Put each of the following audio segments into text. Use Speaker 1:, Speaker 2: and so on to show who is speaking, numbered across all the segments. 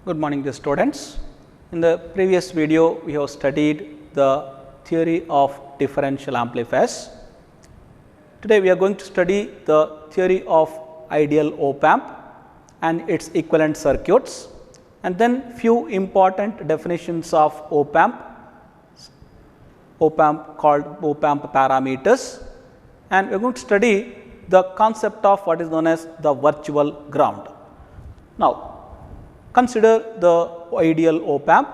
Speaker 1: Good morning to students. In the previous video, we have studied the theory of differential amplifiers. Today, we are going to study the theory of ideal op-amp and its equivalent circuits, and then few important definitions of op-amp called op-amp parameters, and we are going to study the concept of what is known as the virtual ground. Now, consider the ideal op-amp.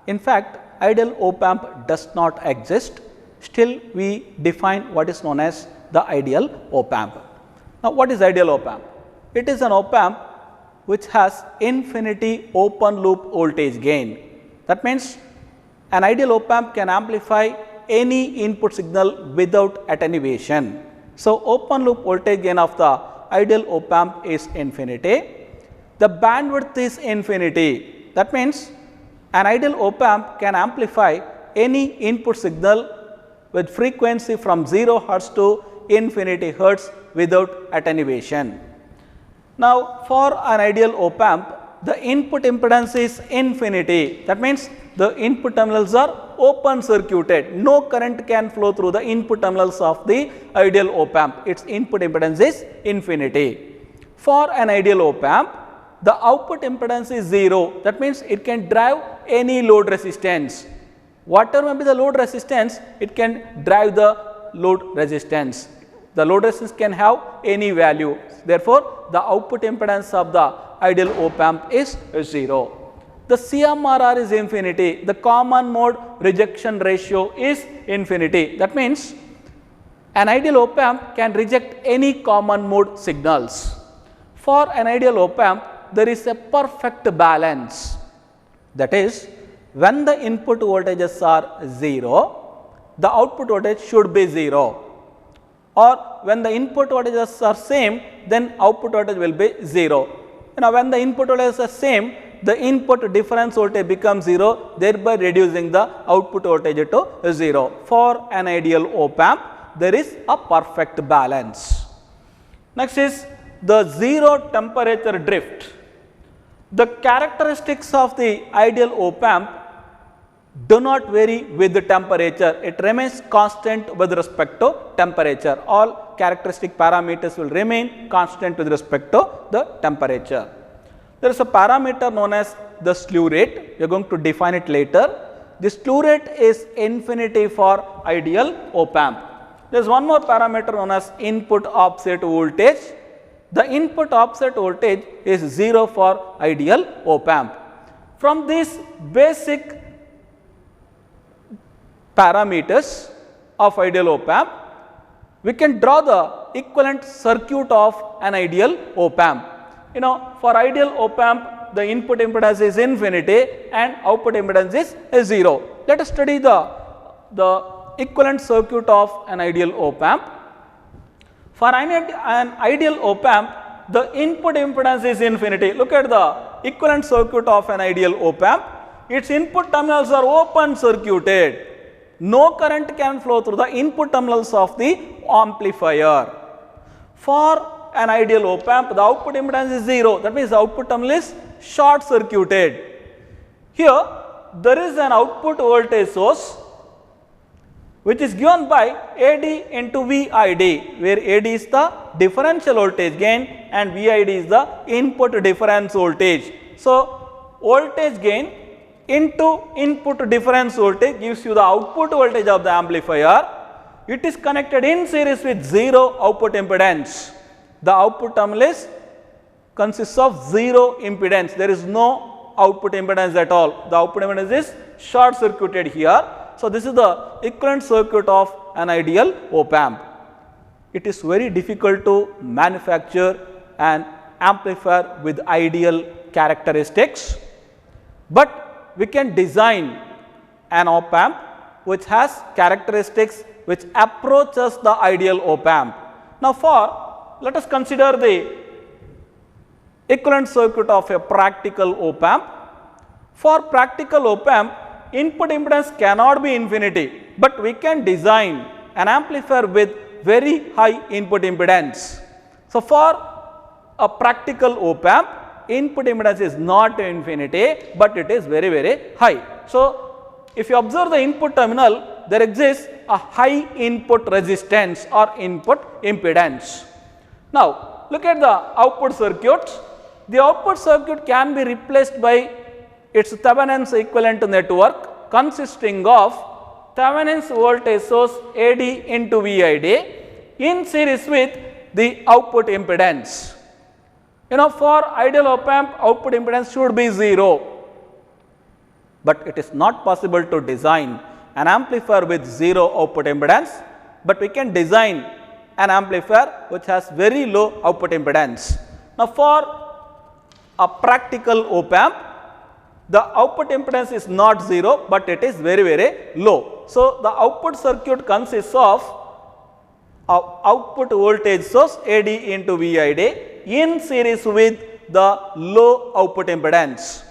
Speaker 1: In fact, ideal op-amp does not exist. Still, we define what is known as the ideal op-amp. Now, what is ideal op-amp? It is an op-amp which has infinity open loop voltage gain. That means, an ideal op-amp can amplify any input signal without attenuation. So, open loop voltage gain of the ideal op-amp is infinity. The bandwidth is infinity. That means, an ideal op-amp can amplify any input signal with frequency from 0 hertz to infinity hertz without attenuation. Now, for an ideal op-amp, the input impedance is infinity. That means, the input terminals are open circuited. No current can flow through the input terminals of the ideal op-amp. Its input impedance is infinity. For an ideal op-amp, the output impedance is 0. That means, it can drive any load resistance. Whatever may be the load resistance, it can drive the load resistance. The load resistance can have any value. Therefore, the output impedance of the ideal op-amp is 0. The CMRR is infinity. The common mode rejection ratio is infinity. That means, an ideal op-amp can reject any common mode signals. For an ideal op-amp, there is a perfect balance. That is, when the input voltages are 0, the output voltage should be 0. Or when the input voltages are same, then output voltage will be 0. Now, when the input voltages are same, the input difference voltage becomes 0, thereby reducing the output voltage to 0. For an ideal op-amp, there is a perfect balance. Next is the zero temperature drift. The characteristics of the ideal op-amp do not vary with the temperature. It remains constant with respect to temperature. All characteristic parameters will remain constant with respect to the temperature. There is a parameter known as the slew rate. We are going to define it later. The slew rate is infinity for ideal op-amp. There is one more parameter known as input offset voltage. The input offset voltage is 0 for ideal op-amp. From these basic parameters of ideal op-amp, we can draw the equivalent circuit of an ideal op-amp. For ideal op-amp, the input impedance is infinity and output impedance is 0. Let us study the equivalent circuit of an ideal op-amp. For an ideal op-amp, the input impedance is infinity. Look at the equivalent circuit of an ideal op-amp. Its input terminals are open circuited. No current can flow through the input terminals of the amplifier. For an ideal op-amp, the output impedance is 0. That means, the output terminal is short circuited. Here, there is an output voltage source which is given by AD into VID, where AD is the differential voltage gain and VID is the input difference voltage. So, voltage gain into input difference voltage gives you the output voltage of the amplifier. It is connected in series with 0 output impedance. The output terminal consists of 0 impedance. There is no output impedance at all. The output impedance is short circuited here. So, this is the equivalent circuit of an ideal op-amp. It is very difficult to manufacture an amplifier with ideal characteristics, but we can design an op-amp which has characteristics which approaches the ideal op-amp. Now, let us consider the equivalent circuit of a practical op-amp. For practical op-amp, input impedance cannot be infinity, but we can design an amplifier with very high input impedance. So, for a practical op-amp, input impedance is not infinity, but it is very, very high. So, if you observe the input terminal, there exists a high input resistance or input impedance. Now, look at the output circuit. The output circuit can be replaced by its Thevenin's equivalent network consisting of Thevenin's voltage source AD into VID in series with the output impedance. For ideal op amp, output impedance should be 0, but it is not possible to design an amplifier with 0 output impedance, but we can design an amplifier which has very low output impedance. Now, for a practical op amp, the output impedance is not 0, but it is very, very low. So, the output circuit consists of output voltage source AD into VID in series with the low output impedance.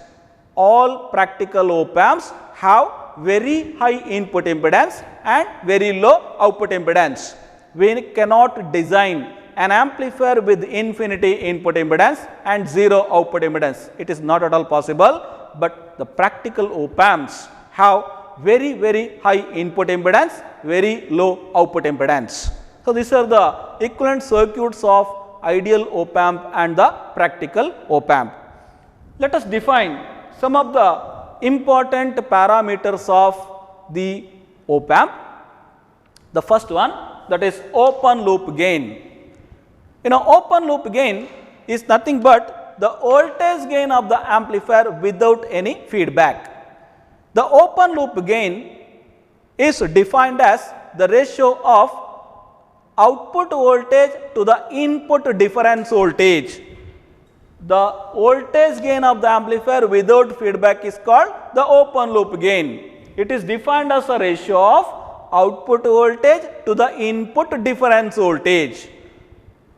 Speaker 1: All practical op amps have very high input impedance and very low output impedance. We cannot design an amplifier with infinity input impedance and 0 output impedance. It is not at all possible, but the practical op amps have very, very high input impedance, very low output impedance. So, these are the equivalent circuits of ideal op amp and the practical op amp. Let us define some of the important parameters of the op amp. The first one, that is open loop gain. Open loop gain is nothing but the voltage gain of the amplifier without any feedback. The open loop gain is defined as the ratio of output voltage to the input difference voltage. The voltage gain of the amplifier without feedback is called the open loop gain. It is defined as a ratio of output voltage to the input difference voltage.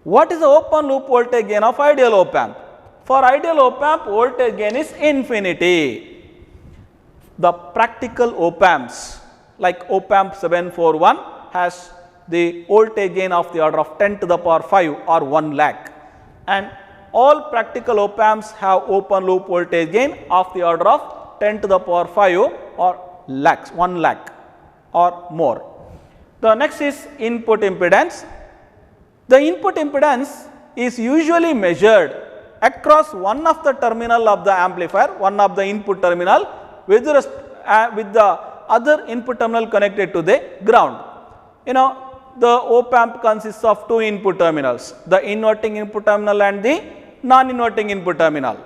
Speaker 1: What is the open loop voltage gain of ideal op amp? For ideal op amp, voltage gain is infinity. The practical op amps like op amp 741 has the voltage gain of the order of 10 to the power 5 or 1 lakh, and all practical op amps have open loop voltage gain of the order of 10 to the power 5 or 1 lakh or more. The next is input impedance. The input impedance is usually measured across one of the terminal of the amplifier, one of the input terminal with the other input terminal connected to the ground. The op amp consists of two input terminals, the inverting input terminal and the non-inverting input terminal.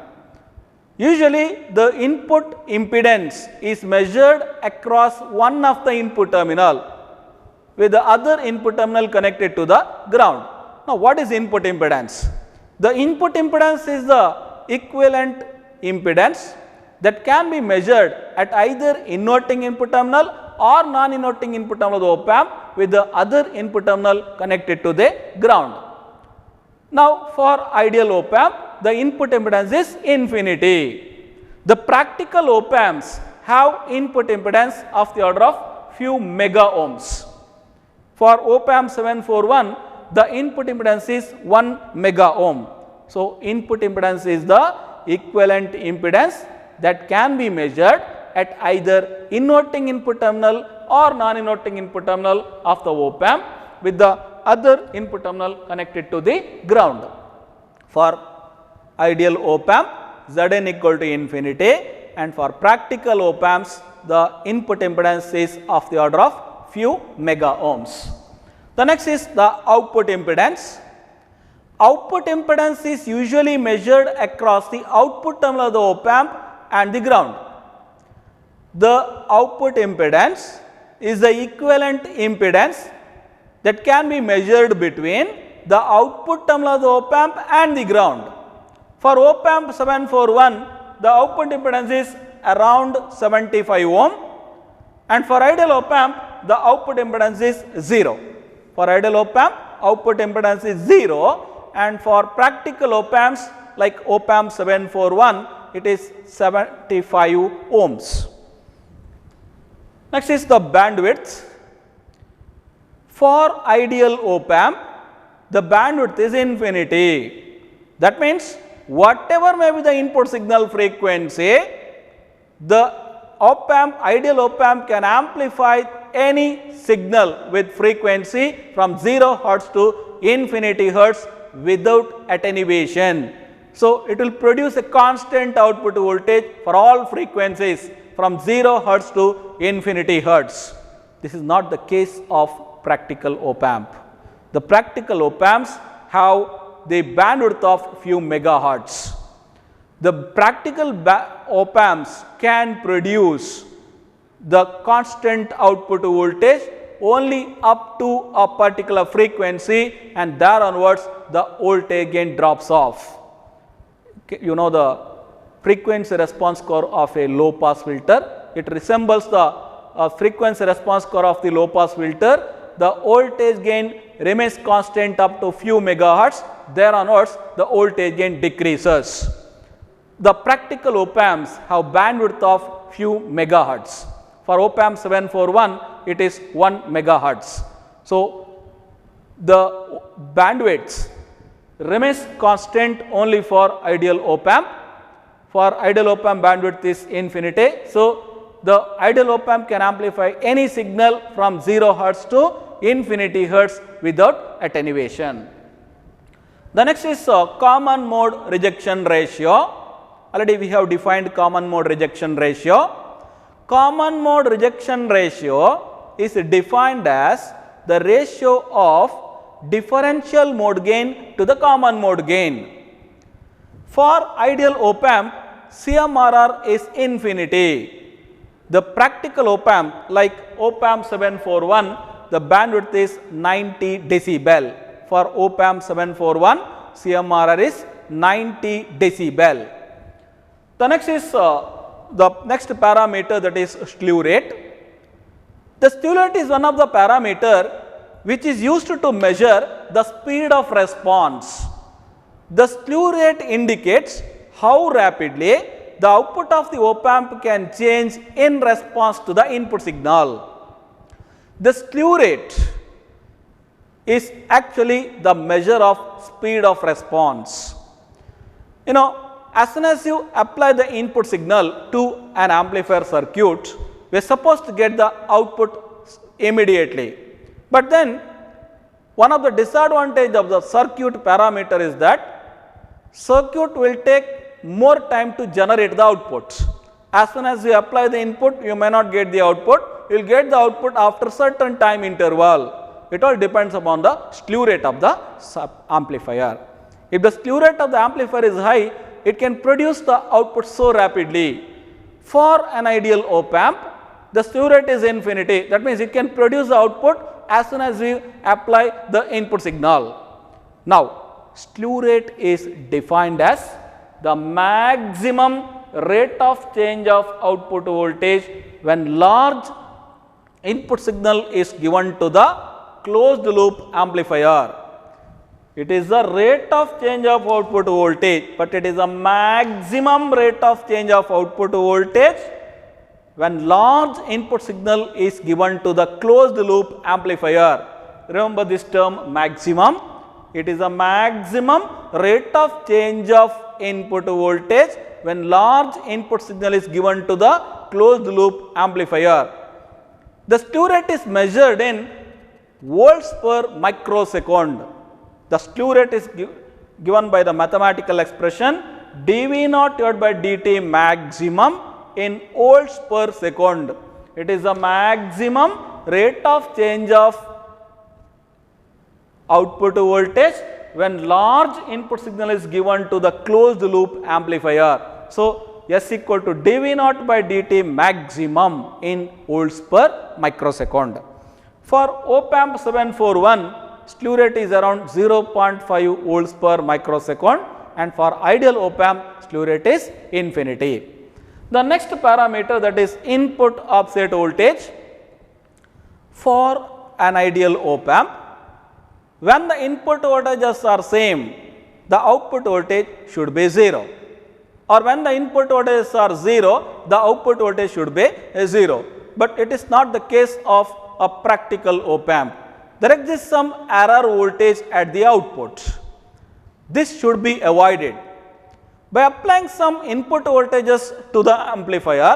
Speaker 1: Usually the input impedance is measured across one of the input terminal with the other input terminal connected to the ground. Now, what is input impedance? The input impedance is the equivalent impedance that can be measured at either inverting input terminal or non-inverting input terminal of the op amp with the other input terminal connected to the ground. Now, for ideal op amp, the input impedance is infinity. The practical op amps have input impedance of the order of few mega ohms. For op amp 741, the input impedance is 1 mega ohm. So, input impedance is the equivalent impedance that can be measured at either inverting input terminal or non-inverting input terminal of the op amp with the other input terminal connected to the ground. For ideal op amp, Zn equal to infinity, and for practical op amps, the input impedance is of the order of few mega ohms. The next is the output impedance. Output impedance is usually measured across the output terminal of the op amp and the ground. The output impedance is the equivalent impedance that can be measured between the output terminal of the op amp and the ground. For op amp 741, the output impedance is around 75 ohm, and for ideal op amp, the output impedance is 0. For ideal op amp, output impedance is 0, and for practical op amps like op amp 741, it is 75 ohms. Next is the bandwidth. For ideal op amp, the bandwidth is infinity. That means whatever may be the input signal frequency, the op amp, ideal op amp can amplify any signal with frequency from 0 hertz to infinity hertz without attenuation. So, it will produce a constant output voltage for all frequencies from 0 hertz to infinity hertz. This is not the case of practical op amp. The practical op amps have the bandwidth of few megahertz. The practical op amps can produce the constant output voltage only up to a particular frequency, and there onwards the voltage gain drops off. You know the frequency response curve of a low pass filter, it resembles the frequency response curve of the low pass filter. The voltage gain remains constant up to few megahertz, there onwards the voltage gain decreases. The practical op amps have bandwidth of few megahertz. For op amp 741, it is 1 megahertz. So, the bandwidth remains constant only for ideal op amp. For ideal op amp, bandwidth is infinity. So, the ideal op amp can amplify any signal from 0 hertz to infinity hertz without attenuation. The next is common mode rejection ratio. Already we have defined common mode rejection ratio. Common mode rejection ratio is defined as the ratio of differential mode gain to the common mode gain. For ideal op amp, CMRR is infinity. The practical op amp like op amp 741, the bandwidth is 90 decibel. For op amp 741, CMRR is 90 decibel. The next is the next parameter, that is slew rate. The slew rate is one of the parameter which is used to measure the speed of response. The slew rate indicates how rapidly the output of the op amp can change in response to the input signal. The slew rate is actually the measure of speed of response. You know, as soon as you apply the input signal to an amplifier circuit, we are supposed to get the output immediately. But then one of the disadvantage of the circuit parameter is that circuit will take more time to generate the output. As soon as you apply the input, you may not get the output, you will get the output after certain time interval. It all depends upon the slew rate of the amplifier. If the slew rate of the amplifier is high, it can produce the output so rapidly. For an ideal op amp, the slew rate is infinity. That means it can produce the output as soon as we apply the input signal. Now, slew rate is defined as the maximum rate of change of output voltage when large input signal is given to the closed loop amplifier. It is the rate of change of output voltage, but it is a maximum rate of change of output voltage when large input signal is given to the closed loop amplifier. Remember this term maximum. It is a maximum rate of change of input voltage when large input signal is given to the closed loop amplifier. The slew rate is measured in volts per microsecond. The slew rate is given by the mathematical expression dV naught divided by dt maximum in volts per second. It is the maximum rate of change of output voltage when large input signal is given to the closed loop amplifier. So, S equal to dV naught by dt maximum in volts per microsecond. For op amp 741, slew rate is around 0.5 volts per microsecond, and for ideal op amp, slew rate is infinity. The next parameter, that is input offset voltage. For an ideal op amp, when the input voltages are same, the output voltage should be 0, or when the input voltages are 0, the output voltage should be 0. But it is not the case of a practical op amp. There exists some error voltage at the output. This should be avoided. By applying some input voltages to the amplifier,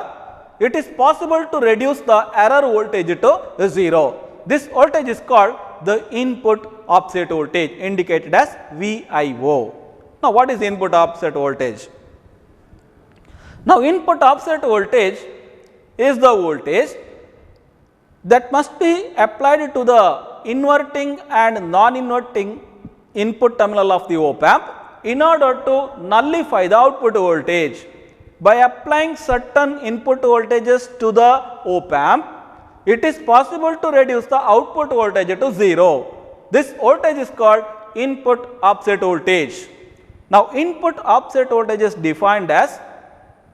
Speaker 1: it is possible to reduce the error voltage to 0. This voltage is called the input offset voltage, indicated as VIO. Now, what is input offset voltage? Now, input offset voltage is the voltage that must be applied to the inverting and non-inverting input terminal of the op amp in order to nullify the output voltage. By applying certain input voltages to the op amp, it is possible to reduce the output voltage to 0. This voltage is called input offset voltage. Now, input offset voltage is defined as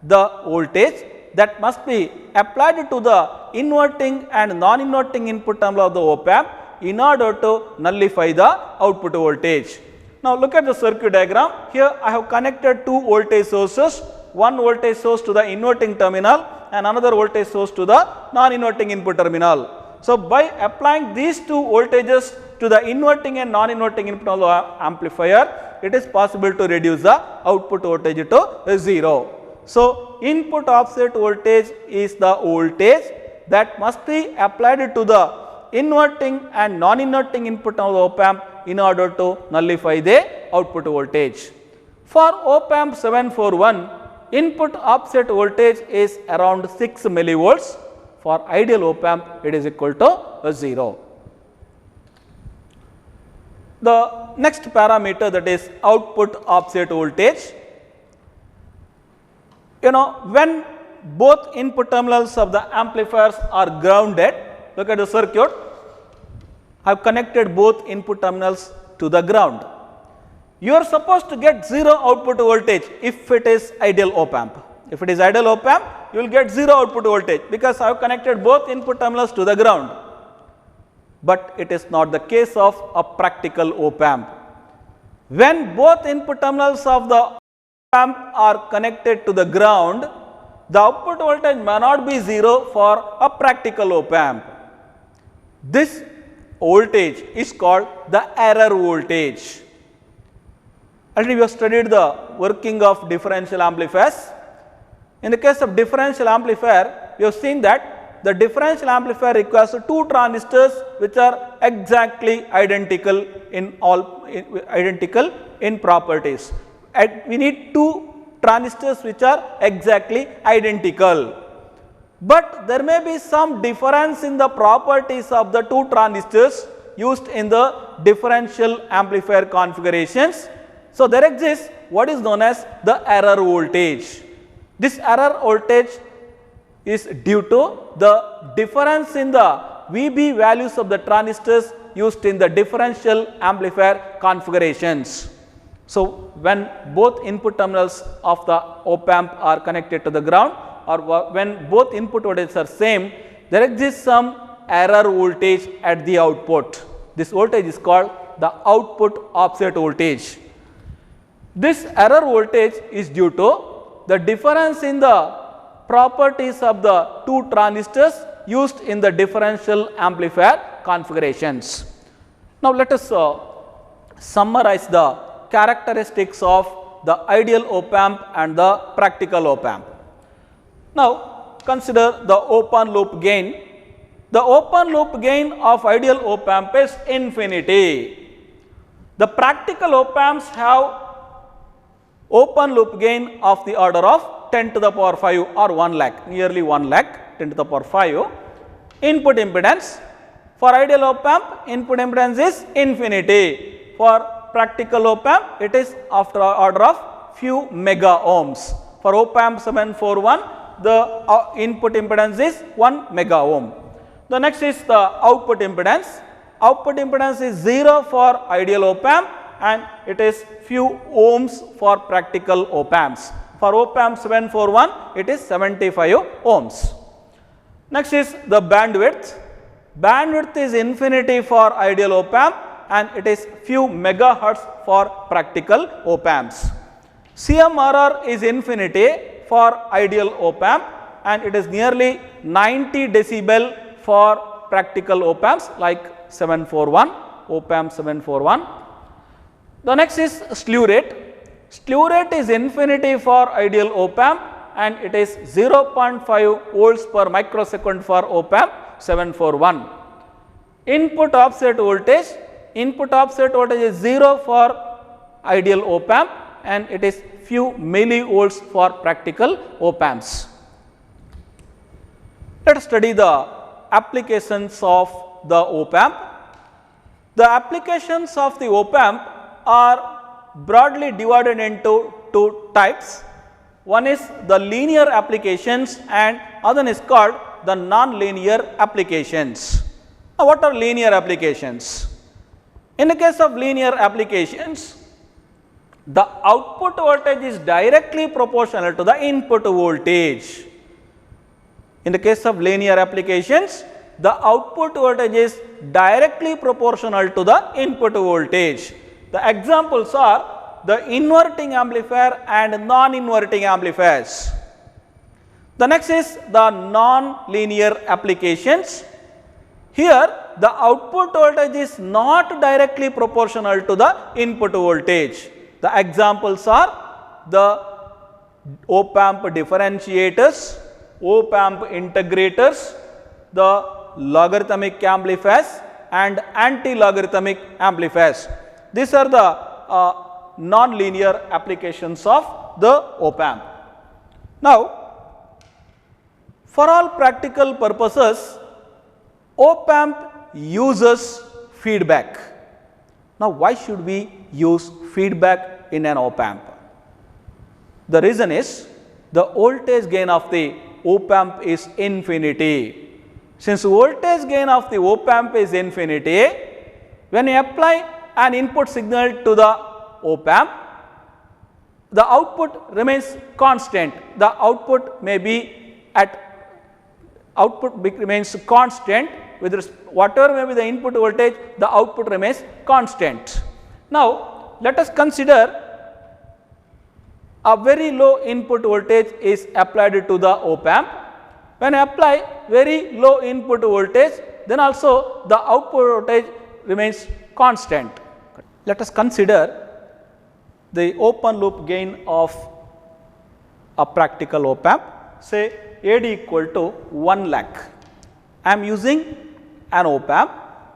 Speaker 1: the voltage that must be applied to the inverting and non-inverting input terminal of the op amp in order to nullify the output voltage. Now, look at the circuit diagram. Here I have connected two voltage sources, one voltage source to the inverting terminal and another voltage source to the non-inverting input terminal. So, by applying these two voltages to the inverting and non-inverting input of the amplifier, it is possible to reduce the output voltage to 0. So, input offset voltage is the voltage that must be applied to the inverting and non-inverting input of the op amp in order to nullify the output voltage. For op amp 741, input offset voltage is around 6 millivolts. For ideal op amp, it is equal to 0. The next parameter, that is output offset voltage. When both input terminals of the amplifiers are grounded, look at the circuit. I have connected both input terminals to the ground. You are supposed to get 0 output voltage if it is ideal op amp. If it is ideal op amp, you will get 0 output voltage because I have connected both input terminals to the ground. But it is not the case of a practical op amp. When both input terminals of the op amp are connected to the ground, the output voltage may not be 0 for a practical op amp. This voltage is called the error voltage. Already we have studied the working of differential amplifiers. In the case of differential amplifier, we have seen that the differential amplifier requires two transistors which are exactly identical in properties. We need two transistors which are exactly identical. But there may be some difference in the properties of the two transistors used in the differential amplifier configurations. So, there exists what is known as the error voltage. This error voltage is due to the difference in the VB values of the transistors used in the differential amplifier configurations. So, when both input terminals of the op amp are connected to the ground, or when both input voltages are same, there exists some error voltage at the output. This voltage is called the output offset voltage. This error voltage is due to the difference in the properties of the two transistors used in the differential amplifier configurations. Now, let us summarize the characteristics of the ideal op amp and the practical op amp. Now, consider the open loop gain. The open loop gain of ideal op amp is infinity. The practical op amps have open loop gain of the order of 10 to the power 5 or 1 lakh, nearly 1 lakh, 10 to the power 5. Input impedance, for ideal op amp, input impedance is infinity. For practical op amp, it is of the order of few mega ohms. For op amp 741, the input impedance is 1 mega ohm. The next is the output impedance. Output impedance is 0 for ideal op amp and it is few ohms for practical op amps. For op amp 741, it is 75 ohms. Next is the bandwidth. Bandwidth is infinity for ideal op amp and it is few megahertz for practical op amps. CMRR is infinity for ideal op amp and it is nearly 90 decibel for practical op amps like 741, op amp 741. The next is slew rate. Slew rate is infinity for ideal op amp and it is 0.5 volts per microsecond for op amp 741. Input offset voltage is 0 for ideal op amp and it is few millivolts for practical op amps. Let us study the applications of the op amp. The applications of the op amp are broadly divided into two types. One is the linear applications and other one is called the non-linear applications. Now, what are linear applications? In the case of linear applications, the output voltage is directly proportional to the input voltage. In the case of linear applications, the output voltage is directly proportional to the input voltage. The examples are the inverting amplifier and non-inverting amplifiers. The next is the non-linear applications. Here the output voltage is not directly proportional to the input voltage. The examples are the op amp differentiators, op amp integrators, the logarithmic amplifiers and anti-logarithmic amplifiers. These are the non-linear applications of the op amp. Now, for all practical purposes, op amp uses feedback. Now, why should we use feedback in an op amp? The reason is the voltage gain of the op amp is infinity. Since voltage gain of the op amp is infinity, when you apply an input signal to the op amp, the output remains constant. The output may be remains constant with whatever may be the input voltage, the output remains constant. Now, let us consider a very low input voltage is applied to the op amp. When I apply very low input voltage, then also the output voltage remains constant. Let us consider the open loop gain of a practical op amp, say AD equal to 1 lakh. I am using an op amp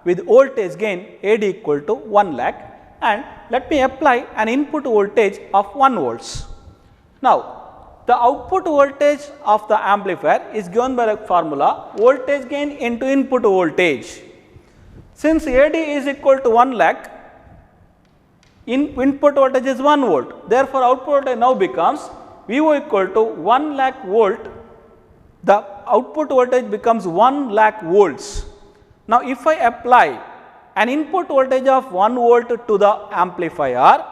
Speaker 1: with voltage gain AD equal to 1 lakh and let me apply an input voltage of 1 volts. Now, the output voltage of the amplifier is given by the formula voltage gain into input voltage. Since AD is equal to 1 lakh, input voltage is 1 volt. Therefore, output voltage now becomes VO equal to 1 lakh volt. The output voltage becomes 1 lakh volts. Now, if I apply an input voltage of 1 volt to the amplifier,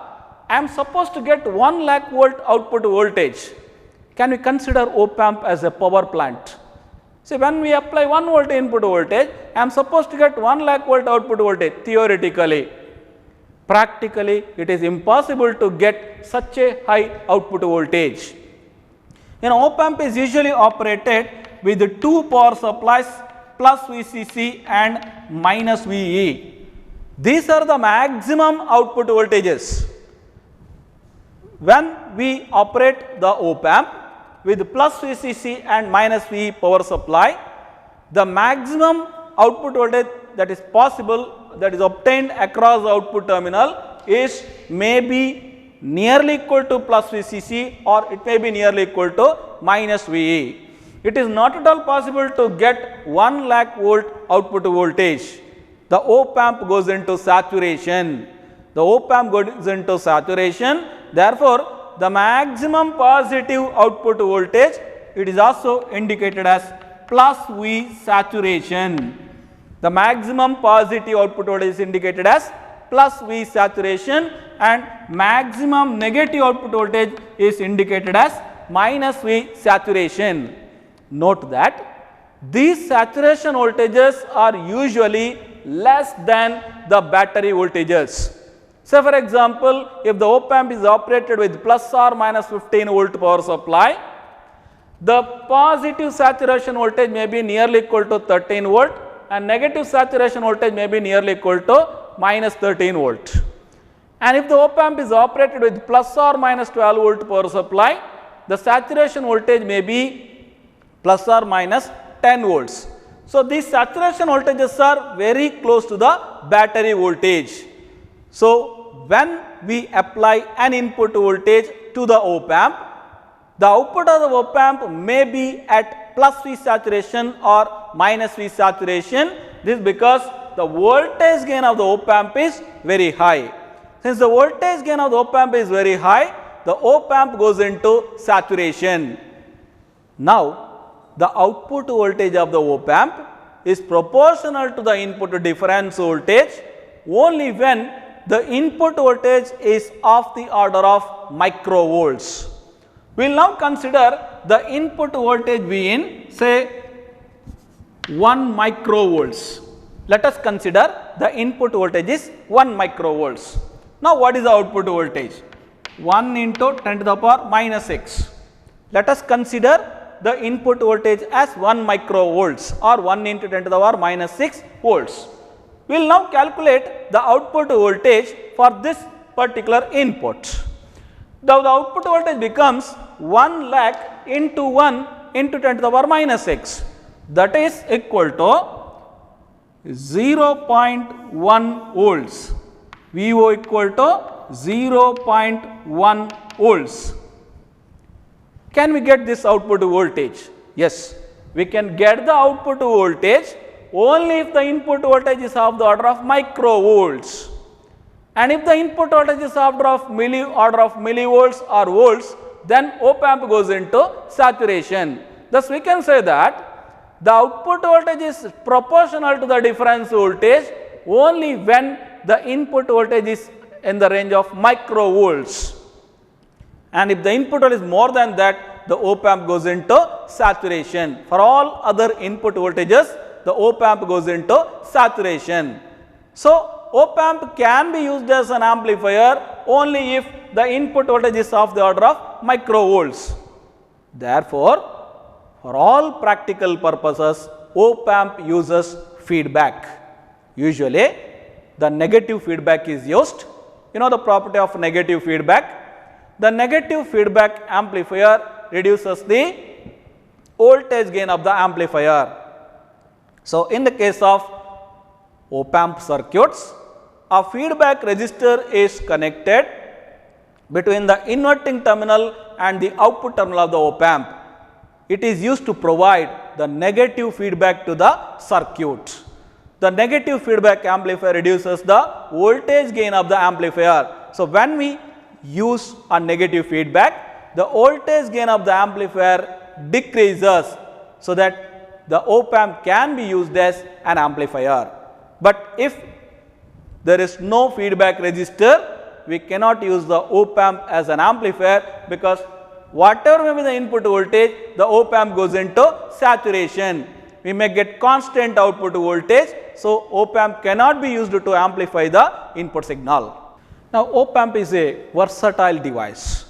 Speaker 1: I am supposed to get 1 lakh volt output voltage. Can we consider op amp as a power plant? See, when we apply 1 volt input voltage, I am supposed to get 1 lakh volt output voltage theoretically. Practically, it is impossible to get such a high output voltage. An op amp is usually operated with two power supplies, plus VCC and minus VE. These are the maximum output voltages. When we operate the op amp with plus VCC and minus VE power supply, the maximum output voltage that is possible, that is obtained across the output terminal, is maybe nearly equal to plus VCC or it may be nearly equal to minus VE. It is not at all possible to get 1 lakh volt output voltage. The op amp goes into saturation. The op amp goes into saturation. Therefore, the maximum positive output voltage, it is also indicated as plus V saturation. The maximum positive output voltage is indicated as plus V saturation and maximum negative output voltage is indicated as minus V saturation. Note that these saturation voltages are usually less than the battery voltages. Say for example, if the op amp is operated with plus or minus 15 volt power supply, the positive saturation voltage may be nearly equal to 13 volt and negative saturation voltage may be nearly equal to minus 13 volt. And if the op amp is operated with plus or minus 12 volt power supply, the saturation voltage may be plus or minus 10 volts. So, these saturation voltages are very close to the battery voltage. So, when we apply an input voltage to the op amp, the output of the op amp may be at plus V saturation or minus V saturation. This is because the voltage gain of the op amp is very high. Since the voltage gain of the op amp is very high, the op amp goes into saturation. Now, the output voltage of the op amp is proportional to the input difference voltage only when the input voltage is of the order of microvolts. We will now consider the input voltage be in say 1 microvolts. Let us consider the input voltage is 1 microvolts. Now, what is the output voltage? 1 into 10 to the power minus 6. Let us consider the input voltage as 1 microvolts or 1 into 10 to the power minus 6 volts. We will now calculate the output voltage for this particular input. Now, the output voltage becomes 1 lakh into 1 into 10 to the power minus 6, that is equal to 0.1 volts. VO equal to 0.1 volts. Can we get this output voltage? Yes, we can get the output voltage only if the input voltage is of the order of microvolts. And if the input voltage is of order of millivolts or volts, then op amp goes into saturation. Thus, we can say that the output voltage is proportional to the difference voltage only when the input voltage is in the range of microvolts. And if the input voltage is more than that, the op amp goes into saturation. For all other input voltages, the op amp goes into saturation. So, op amp can be used as an amplifier only if the input voltage is of the order of microvolts. Therefore, for all practical purposes, op amp uses feedback. Usually, the negative feedback is used. You know the property of negative feedback. The negative feedback amplifier reduces the voltage gain of the amplifier. So, in the case of op amp circuits, a feedback resistor is connected between the inverting terminal and the output terminal of the op amp. It is used to provide the negative feedback to the circuit. The negative feedback amplifier reduces the voltage gain of the amplifier. So, when we use a negative feedback, the voltage gain of the amplifier decreases, so that the op amp can be used as an amplifier. But if there is no feedback resistor, we cannot use the op amp as an amplifier, because whatever may be the input voltage, the op amp goes into saturation. We may get constant output voltage. So, op amp cannot be used to amplify the input signal. Now, op amp is a versatile device.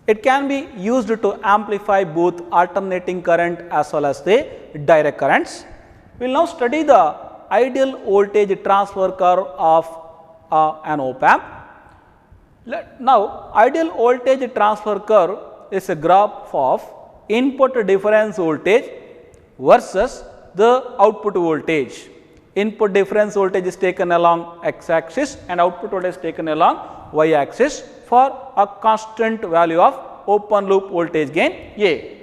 Speaker 1: It can be used to amplify both alternating current as well as the direct currents. We will now study the ideal voltage transfer curve of an op amp. Now, ideal voltage transfer curve is a graph of input difference voltage versus the output voltage. Input difference voltage is taken along x axis and output voltage is taken along y axis for a constant value of open loop voltage gain A.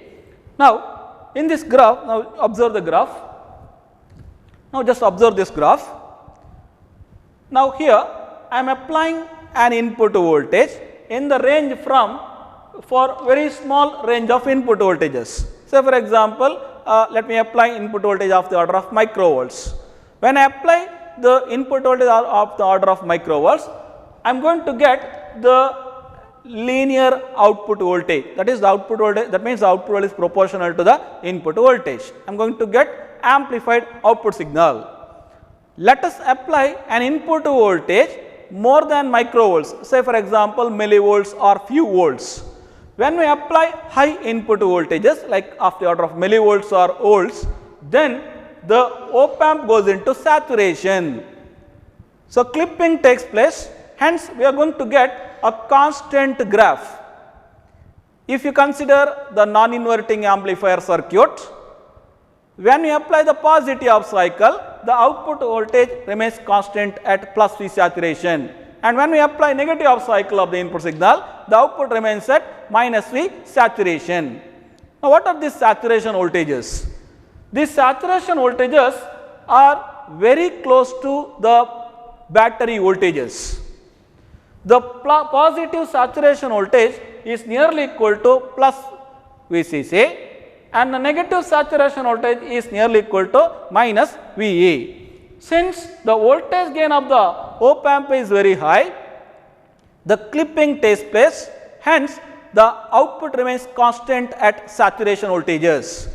Speaker 1: Now, in this graph, now observe the graph. Now, just observe this graph. Now, here I am applying an input voltage in the range from for very small range of input voltages. Say for example, let me apply input voltage of the order of microvolts. When I apply the input voltage of the order of microvolts, I am going to get the linear output voltage, that is the output voltage, that means the output voltage is proportional to the input voltage. I am going to get amplified output signal. Let us apply an input voltage more than microvolts, say for example millivolts or few volts. When we apply high input voltages like of the order of millivolts or volts, then the op amp goes into saturation. So, clipping takes place Hence, we are going to get a constant graph. If you consider the non-inverting amplifier circuit, when you apply the positive half cycle, the output voltage remains constant at plus V saturation, and when we apply negative half cycle of the input signal, the output remains at minus V saturation. Now, what are these saturation voltages? These saturation voltages are very close to the battery voltages. The positive saturation voltage is nearly equal to plus VCC, and the negative saturation voltage is nearly equal to minus VE. Since the voltage gain of the op amp is very high, the clipping takes place, hence the output remains constant at saturation voltages.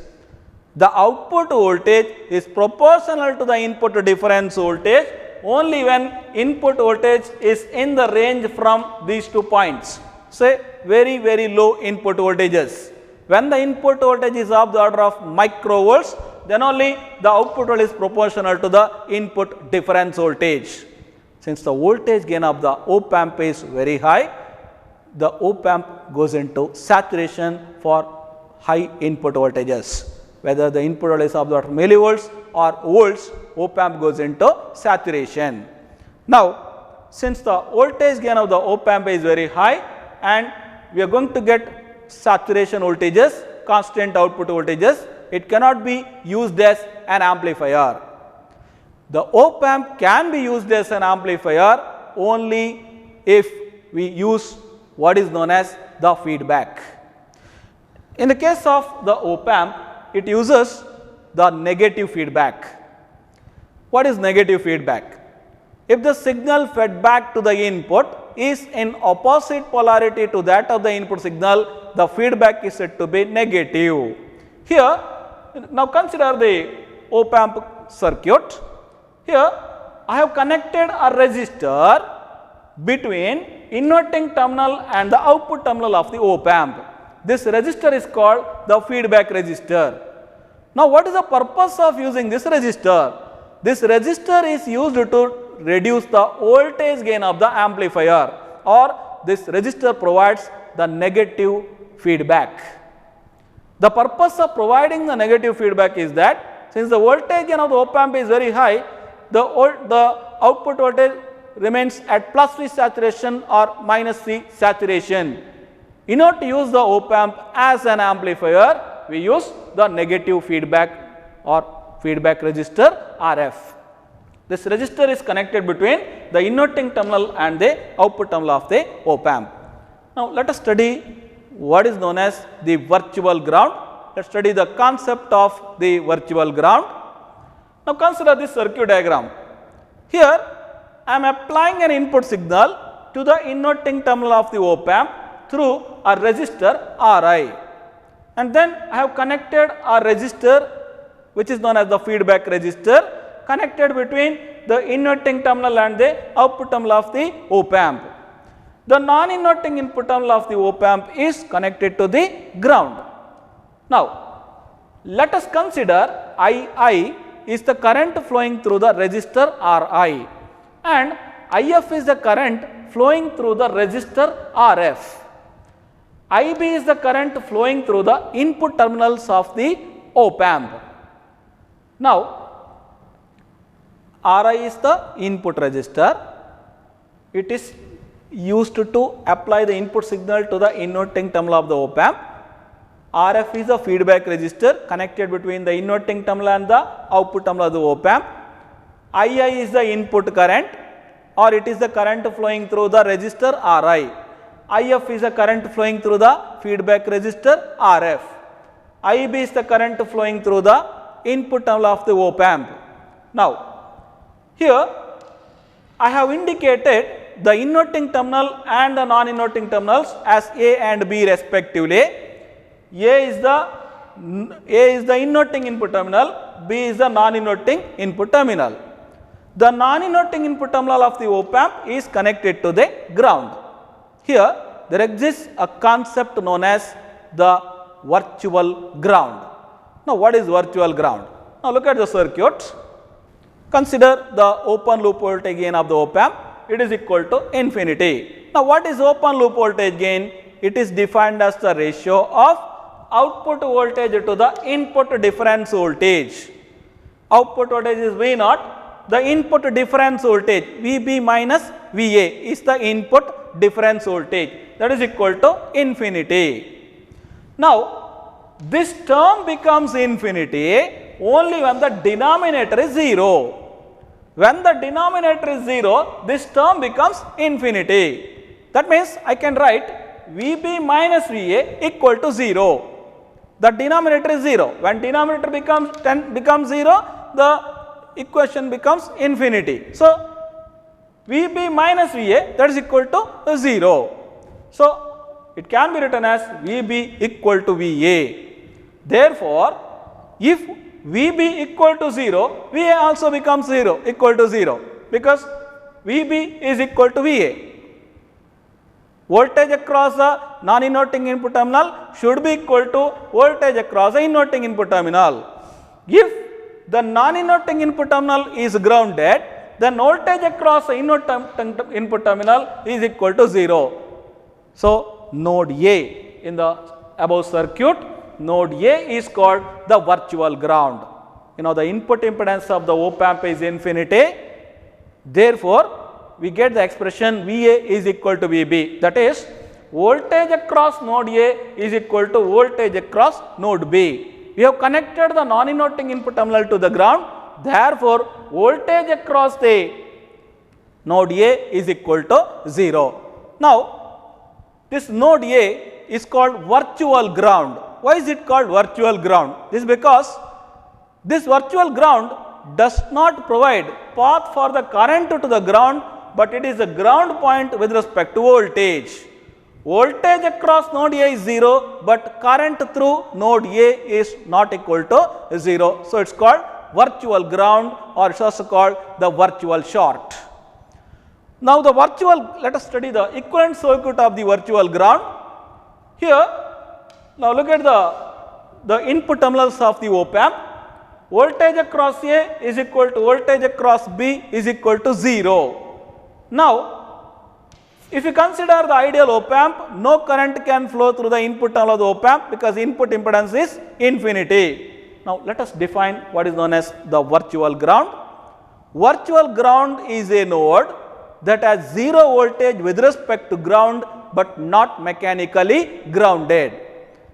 Speaker 1: The output voltage is proportional to the input difference voltage only when input voltage is in the range from these 2 points, say very low input voltages. When the input voltage is of the order of microvolts, then only the output voltage is proportional to the input difference voltage. Since the voltage gain of the op amp is very high, the op amp goes into saturation for high input voltages. Whether the input voltage is of the order of millivolts or volts, op amp goes into saturation. Now, since the voltage gain of the op amp is very high and we are going to get saturation voltages, constant output voltages, it cannot be used as an amplifier. The op amp can be used as an amplifier only if we use what is known as the feedback. In the case of the op amp, it uses the negative feedback. What is negative feedback? If the signal fed back to the input is in opposite polarity to that of the input signal, the feedback is said to be negative. Here, now consider the op amp circuit. Here, I have connected a resistor between inverting terminal and the output terminal of the op amp. This resistor is called the feedback resistor. Now, what is the purpose of using this resistor? This resistor is used to reduce the voltage gain of the amplifier, or this resistor provides the negative feedback. The purpose of providing the negative feedback is that since the voltage gain of the op amp is very high, the output voltage remains at plus V saturation or minus V saturation. In order to use the op amp as an amplifier, we use the negative feedback or feedback resistor RF. This resistor is connected between the inverting terminal and the output terminal of the op amp. Now, let us study what is known as the virtual ground. Let us study the concept of the virtual ground. Now, consider this circuit diagram. Here, I am applying an input signal to the inverting terminal of the op amp through a resistor Ri, and then I have connected a resistor which is known as the feedback resistor connected between the inverting terminal and the output terminal of the op amp. The non-inverting input terminal of the op amp is connected to the ground. Now, let us consider II is the current flowing through the resistor Ri, and IF is the current flowing through the resistor RF. IB is the current flowing through the input terminals of the op amp. Now, Ri is the input resistor. It is used to apply the input signal to the inverting terminal of the op amp. RF is the feedback resistor connected between the inverting terminal and the output terminal of the op amp. II is the input current, or it is the current flowing through the resistor Ri. IF is the current flowing through the feedback resistor RF. IB is the current flowing through the input terminal of the op amp. Now, here I have indicated the inverting terminal and the non-inverting terminals as A and B respectively. A is the inverting input terminal, B is the non-inverting input terminal. The non-inverting input terminal of the op amp is connected to the ground. Here there exists a concept known as the virtual ground. Now, what is virtual ground? Now, look at the circuit. Consider the open loop voltage gain of the op amp it is equal to infinity. Now, what is open loop voltage gain? It is defined as the ratio of output voltage to the input difference voltage. Output voltage is V naught, the input difference voltage VB minus VA is the input difference voltage, that is equal to infinity. Now, this term becomes infinity only when the denominator is 0. When the denominator is 0, this term becomes infinity. That means I can write VB minus VA equal to 0. The denominator is 0. When denominator becomes 0, the equation becomes infinity. So, VB minus VA, that is equal to 0. So, it can be written as VB equal to VA. Therefore, if VB equal to 0, VA also becomes equal to 0, because VB is equal to VA. Voltage across the non-inverting input terminal should be equal to voltage across the inverting input terminal. If the non-inverting input terminal is grounded, then voltage across the inverting input terminal is equal to 0. So, node A in the above circuit, node A is called the virtual ground. You know, the input impedance of the op amp is infinity. Therefore, we get the expression VA is equal to VB, that is voltage across node A is equal to voltage across node B. We have connected the non-inverting input terminal to the ground, therefore, voltage across the node A is equal to 0. Now, this node A is called virtual ground. Why is it called virtual ground? This is because this virtual ground does not provide path for the current to the ground, but it is a ground point with respect to voltage. Voltage across node A is 0, but current through node A is not equal to 0. So, it is called virtual ground, or it is also called the virtual short. Now, the virtual, let us study the equivalent circuit of the virtual ground. Here, now look at the input terminals of the op amp. Voltage across A is equal to voltage across B is equal to 0. Now, if you consider the ideal op amp, no current can flow through the input terminal of the op amp because input impedance is infinity. Now, let us define what is known as the virtual ground. Virtual ground is a node that has 0 voltage with respect to ground, but not mechanically grounded.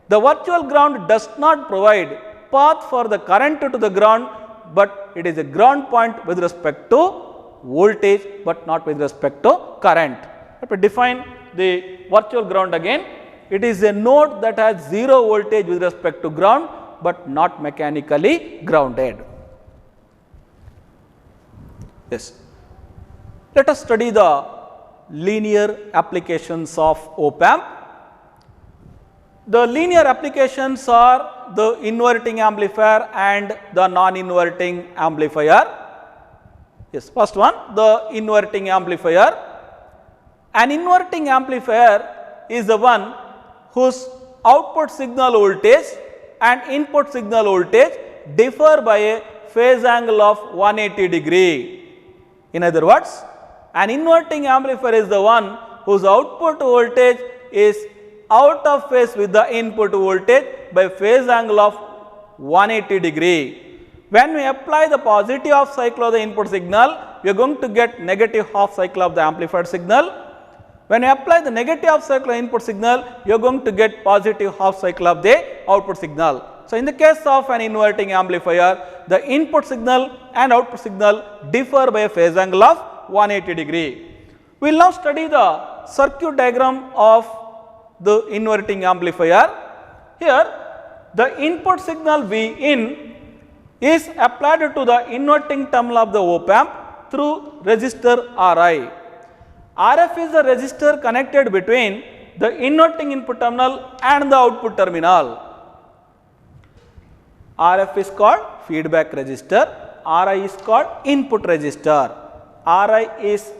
Speaker 1: The virtual ground does not provide path for the current to the ground, but it is a ground point with respect to voltage, but not with respect to current. Let me define the virtual ground again. It is a node that has 0 voltage with respect to ground, but not mechanically grounded. Yes. Let us study the linear applications of op amp. The linear applications are the inverting amplifier and the non-inverting amplifier. Yes, first one, the inverting amplifier. An inverting amplifier is the one whose output signal voltage and input signal voltage differ by a phase angle of 180 degree. In other words, an inverting amplifier is the one whose output voltage is out of phase with the input voltage by phase angle of 180 degree. When we apply the positive half cycle of the input signal, we are going to get negative half cycle of the amplified signal. When we apply the negative half cycle of input signal, you are going to get positive half cycle of the output signal. So, in the case of an inverting amplifier, the input signal and output signal differ by a phase angle of 180 degree. We will now study the circuit diagram of the inverting amplifier. Here, the input signal Vin is applied to the inverting terminal of the op amp through resistor Ri. RF is the resistor connected between the inverting input terminal and the output terminal. RF is called feedback resistor, Ri is called input resistor. Ri is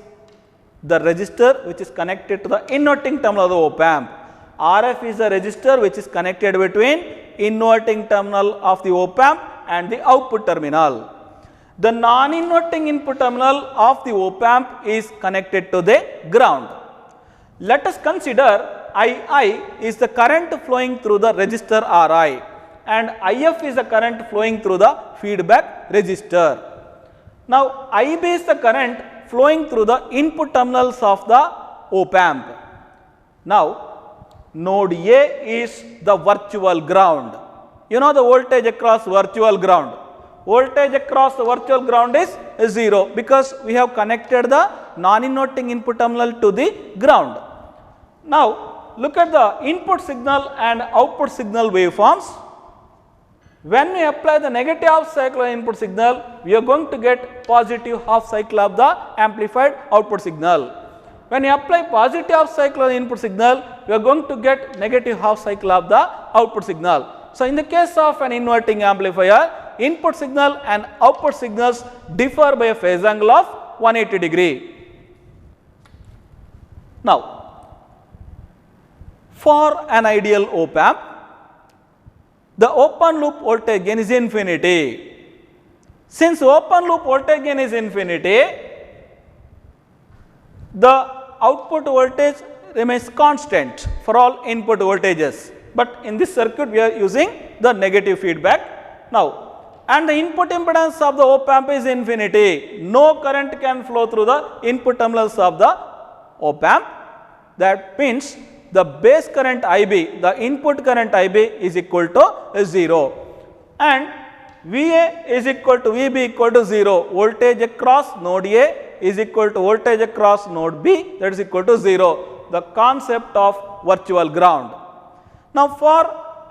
Speaker 1: the resistor which is connected to the inverting terminal of the op amp. RF is the resistor which is connected between inverting terminal of the op amp and the output terminal. The non-inverting input terminal of the op-amp is connected to the ground. Let us consider II is the current flowing through the resistor Ri and IF is the current flowing through the feedback resistor. Now, IB is the current flowing through the input terminals of the op-amp. Now, node A is the virtual ground. You know the voltage across virtual ground. Voltage across the virtual ground is 0 because we have connected the non-inverting input terminal to the ground. Now, look at the input signal and output signal waveforms. When we apply the negative half cycle input signal, we are going to get positive half cycle of the amplified output signal. When we apply positive half cycle input signal, we are going to get negative half cycle of the output signal. So, in the case of an inverting amplifier, input signal and output signals differ by a phase angle of 180 degree. Now, for an ideal op-amp, the open loop voltage gain is infinity. Since open loop voltage gain is infinity, the output voltage remains constant for all input voltages. But in this circuit, we are using the negative feedback. Now, and the input impedance of the op-amp is infinity. No current can flow through the input terminals of the op-amp. That means the base current IB, the input current IB is equal to 0 and VA is equal to VB equal to 0. Voltage across node A is equal to voltage across node B, that is equal to 0. The concept of virtual ground. Now, for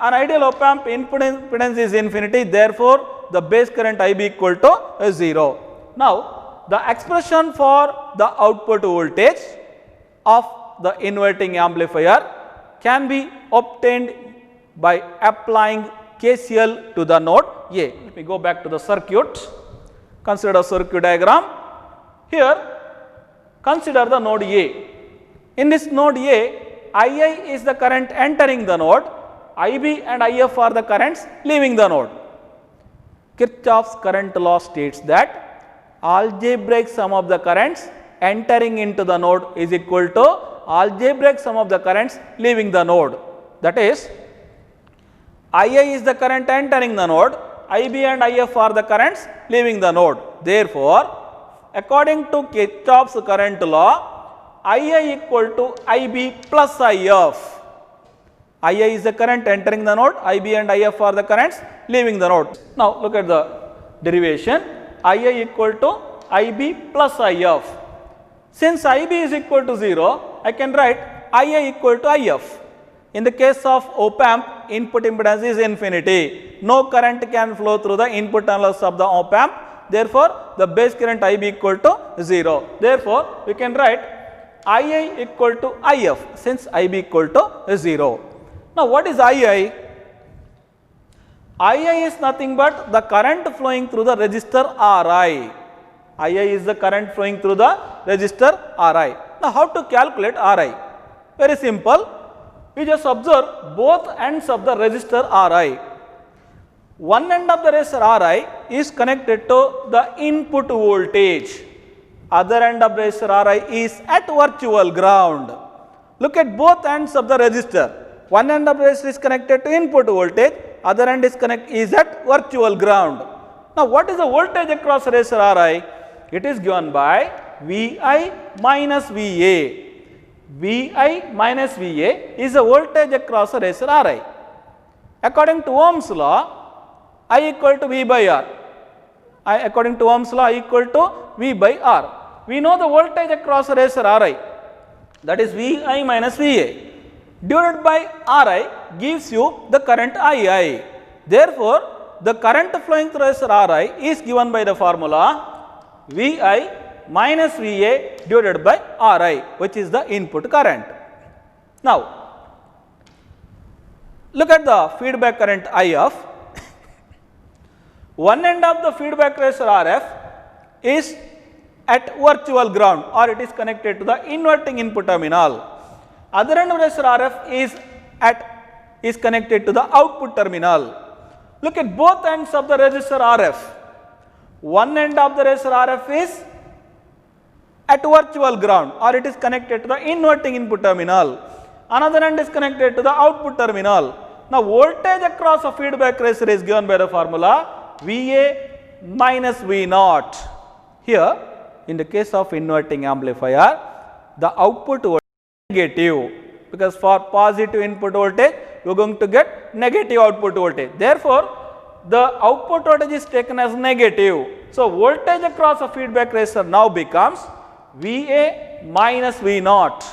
Speaker 1: an ideal op-amp, input impedance is infinity, therefore, the base current IB equal to 0. Now, the expression for the output voltage of the inverting amplifier can be obtained by applying KCL to the node A. Let me go back to the circuit. Consider a circuit diagram. Here, consider the node A. In this node A, II is the current entering the node, IB and IF are the currents leaving the node. Kirchhoff's current law states that algebraic sum of the currents entering into the node is equal to algebraic sum of the currents leaving the node. That is, II is the current entering the node, IB and IF are the currents leaving the node. Therefore, according to Kirchhoff's current law, II equal to IB plus IF. II is the current entering the node, IB and IF are the currents leaving the node. Now, look at the derivation, II equal to IB plus IF. Since IB is equal to 0, I can write II equal to IF. In the case of op-amp, input impedance is infinity. No current can flow through the input terminals of the op-amp. Therefore, the base current IB equal to 0. Therefore, we can write II equal to IF since IB equal to 0. Now, what is II? II is nothing but the current flowing through the resistor Ri. II is the current flowing through the resistor Ri. Now, how to calculate Ri? Very simple. We just observe both ends of the resistor Ri. One end of the resistor Ri is connected to the input voltage. Other end of the resistor Ri is at virtual ground. Look at both ends of the resistor. One end of the resistor is connected to input voltage, other end is at virtual ground. Now, what is the voltage across resistor Ri? It is given by Vi minus Va. Vi minus Va is the voltage across the resistor Ri. According to Ohm's law, I equal to V by R. According to Ohm's law, I equal to V by R. We know the voltage across the resistor Ri, that is Vi minus Va. Divided by Ri gives you the current II. Therefore, the current flowing through resistor Ri is given by the formula Vi minus Va divided by Ri, which is the input current. Now, look at the feedback current IF. One end of the feedback resistor RF is at virtual ground or it is connected to the inverting input terminal. Other end of resistor RF is connected to the output terminal. Look at both ends of the resistor RF. one end of the resistor RF is at virtual ground or it is connected to the inverting input terminal. Another end is connected to the output terminal. Now voltage across a feedback resistor is given by the formula VA minus V naught. Here in the case of inverting amplifier, the output voltage is negative, because for positive input voltage you are going to get negative output voltage. Therefore, the output voltage is taken as negative. So voltage across a feedback resistor now becomes VA minus V naught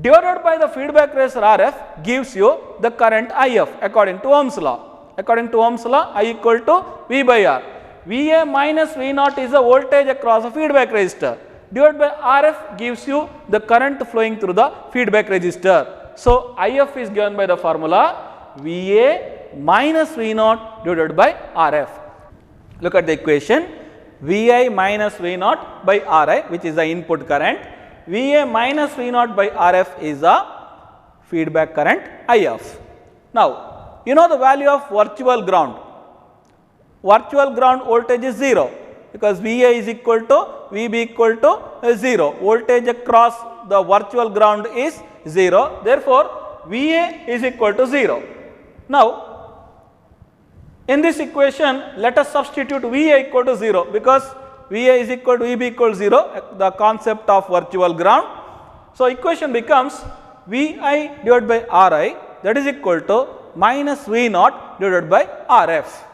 Speaker 1: divided by the feedback resistor RF gives you the current IF according to Ohm's law. According to Ohm's law, I equal to V by R. VA minus V naught is the voltage across a feedback resistor divided by RF gives you the current flowing through the feedback resistor. So IF is given by the formula VA minus V naught divided by RF. Look at the equation. Vi minus V naught by Ri, which is the input current. Va minus V naught by Rf is the feedback current If. Now, you know the value of virtual ground. Virtual ground voltage is 0 because Va is equal to Vb equal to 0. Voltage across the virtual ground is 0. Therefore, Va is equal to 0. Now, in this equation, let us substitute Va equal to 0 because Va is equal to Vb equal to 0, the concept of virtual ground. So, equation becomes Vi divided by Ri, that is equal to minus V naught divided by Rf.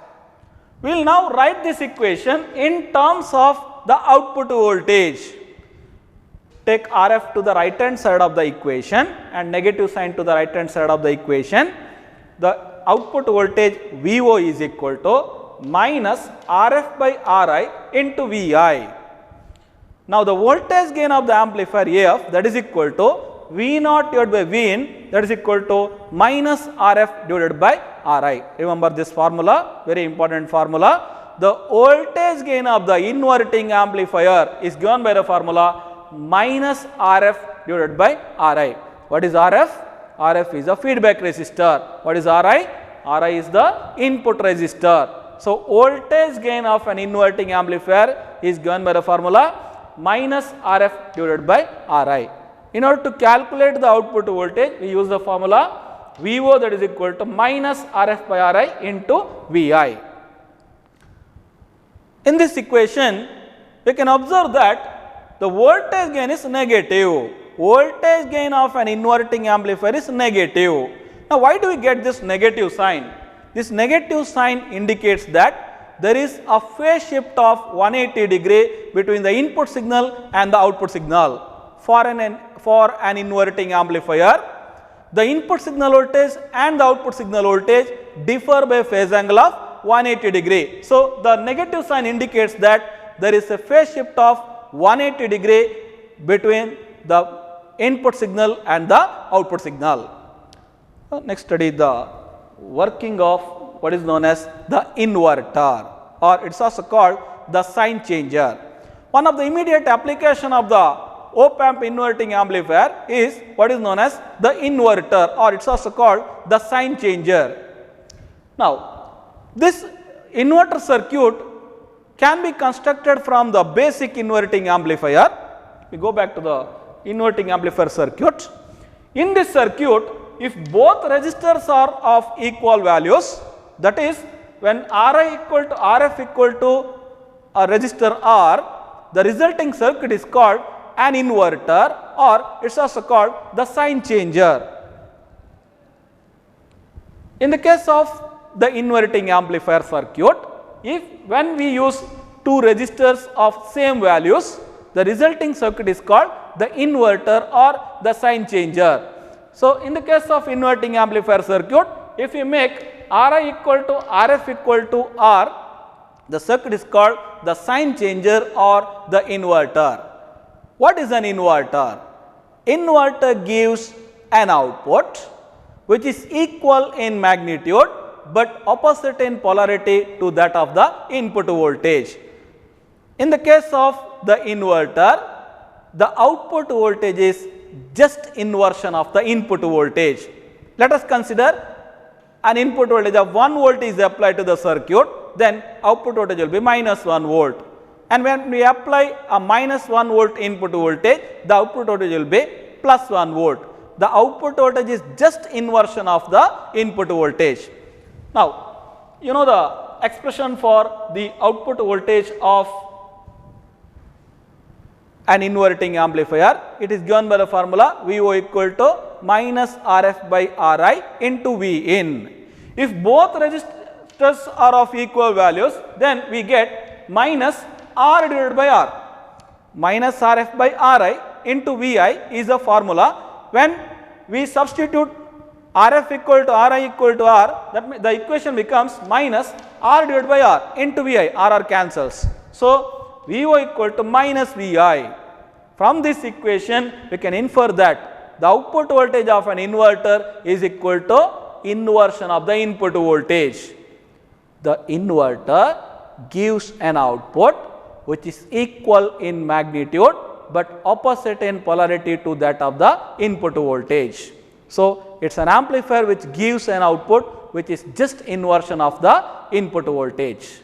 Speaker 1: We will now write this equation in terms of the output voltage. Take Rf to the right hand side of the equation and negative sign to the right hand side of the equation. The output voltage VO is equal to minus Rf by Ri into Vi. Now, the voltage gain of the amplifier AF, that is equal to V naught divided by Vin, that is equal to minus Rf divided by Ri. Remember this formula, very important formula. The voltage gain of the inverting amplifier is given by the formula minus Rf divided by Ri. What is Rf? Rf is a feedback resistor. What is Ri? Ri is the input resistor. So, voltage gain of an inverting amplifier is given by the formula minus Rf divided by Ri. In order to calculate the output voltage, we use the formula VO, that is equal to minus Rf by Ri into Vi. In this equation, we can observe that the voltage gain is negative. Voltage gain of an inverting amplifier is negative. Now, why do we get this negative sign? This negative sign indicates that there is a phase shift of 180 degree between the input signal and the output signal. For an inverting amplifier, the input signal voltage and the output signal voltage differ by phase angle of 180 degree. So, the negative sign indicates that there is a phase shift of 180 degree between the input signal and the output signal. Next, study the working of what is known as the inverter, or it is also called the sign changer. One of the immediate application of the op-amp inverting amplifier is what is known as the inverter, or it is also called the sign changer. Now, this inverter circuit can be constructed from the basic inverting amplifier. We go back to the inverting amplifier circuit. In this circuit, if both resistors are of equal values, that is when Ri equal to Rf equal to a resistor R, the resulting circuit is called an inverter, or it is also called the sign changer. In the case of the inverting amplifier circuit, when we use two resistors of same values, the resulting circuit is called the inverter or the sign changer. So, in the case of inverting amplifier circuit, if we make Ri equal to Rf equal to R, the circuit is called the sign changer or the inverter. What is an inverter? Inverter gives an output which is equal in magnitude but opposite in polarity to that of the input voltage. In the case of the inverter, the output voltage is just inversion of the input voltage. Let us consider an input voltage of 1 volt is applied to the circuit. then output voltage will be minus 1 volt. And when we apply a minus 1 volt input voltage, the output voltage will be plus 1 volt. The output voltage is just inversion of the input voltage. Now, you know the expression for the output voltage of an inverting amplifier, it is given by the formula VO equal to minus RF by RI into Vin. If both resistors are of equal values, then we get minus R divided by R. Minus RF by RI into Vi is the formula. When we substitute RF equal to RI equal to R, that means the equation becomes minus R divided by R into Vi, RR cancels. So, VO equal to minus Vi. From this equation, we can infer that the output voltage of an inverter is equal to inversion of the input voltage. The inverter gives an output which is equal in magnitude but opposite in polarity to that of the input voltage. So, it is an amplifier which gives an output which is just inversion of the input voltage.